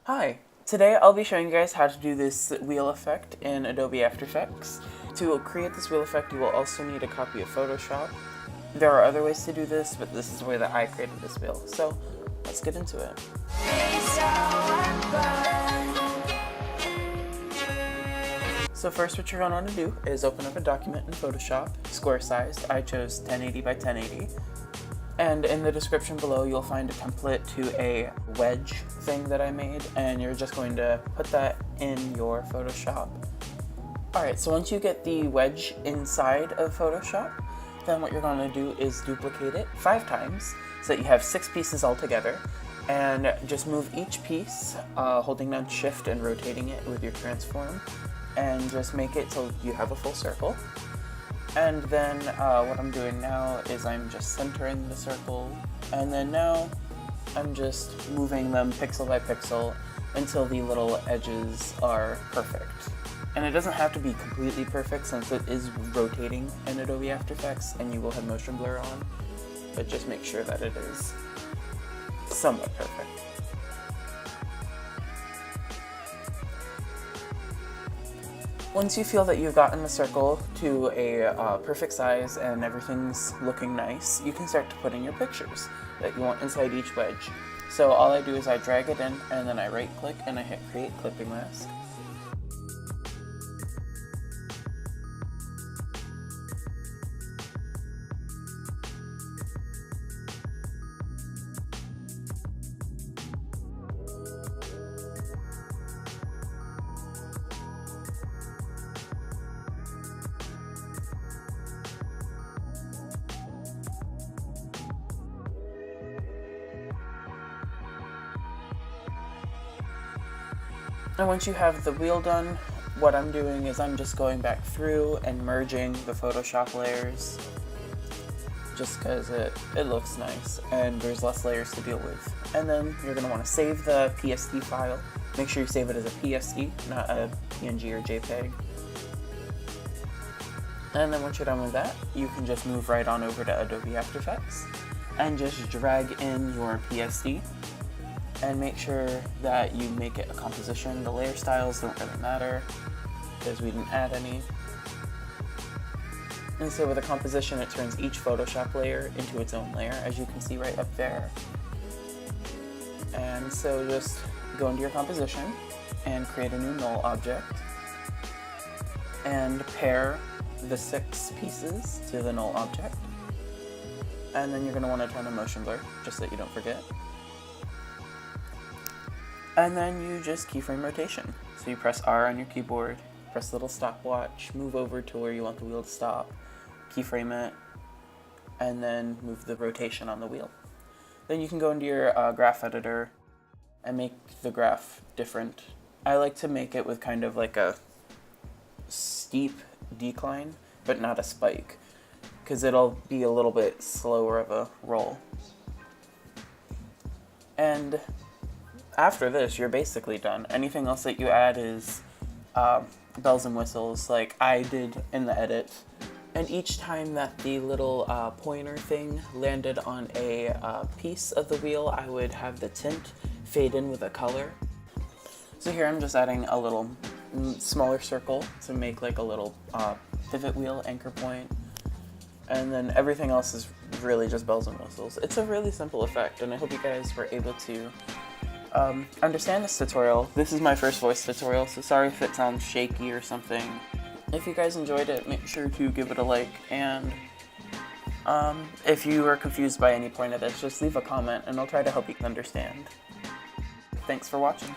Hi! Today I'll be showing you guys how to do this wheel effect in Adobe After Effects. To create this wheel effect, you will also need a copy of Photoshop. There are other ways to do this, but this is the way that I created this wheel. So let's get into it. So first what you're going to want to do is open up a document in Photoshop, square sized. I chose 1080 by 1080. And in the description below, you'll find a template to a wedge thing that I made, and you're just going to put that in your Photoshop. Alright, so once you get the wedge inside of Photoshop, then what you're going to do is duplicate it 5 times so that you have 6 pieces all together, and just move each piece, holding down Shift and rotating it with your transform, and just make it so you have a full circle. And then what I'm doing now is I'm just centering the circle, and then now I'm just moving them pixel by pixel until the little edges are perfect. And it doesn't have to be completely perfect since it is rotating in Adobe After Effects and you will have motion blur on, but just make sure that it is somewhat perfect. Once you feel that you've gotten the circle to a perfect size and everything's looking nice, you can start to put in your pictures that you want inside each wedge. So all I do is I drag it in, and then I right click and I hit create clipping mask. And once you have the wheel done, what I'm doing is I'm just going back through and merging the Photoshop layers just because it looks nice and there's less layers to deal with. And then you're going to want to save the PSD file. Make sure you save it as a PSD, not a PNG or JPEG. And then once you're done with that, you can just move right on over to Adobe After Effects and just drag in your PSD. And make sure that you make it a composition. The layer styles don't really matter because we didn't add any. And so with a composition, it turns each Photoshop layer into its own layer, as you can see right up there. And so just go into your composition and create a new null object and pair the 6 pieces to the null object. And then you're going to want to turn on motion blur just so that you don't forget. And then you just keyframe rotation. So you press R on your keyboard, press the little stopwatch, move over to where you want the wheel to stop, keyframe it, and then move the rotation on the wheel. Then you can go into your graph editor and make the graph different. I like to make it with kind of like a steep decline, but not a spike, because it'll be a little bit slower of a roll. And after this, you're basically done. Anything else that you add is bells and whistles, like I did in the edit. And each time that the little pointer thing landed on a piece of the wheel, I would have the tint fade in with a color. So here I'm just adding a little smaller circle to make like a little pivot wheel anchor point. And then everything else is really just bells and whistles. It's a really simple effect, and I hope you guys were able to understand this tutorial. This is my first voice tutorial, so sorry if it sounds shaky or something. If you guys enjoyed it, make sure to give it a like, and if you are confused by any point of this, just leave a comment and I'll try to help you understand. Thanks for watching.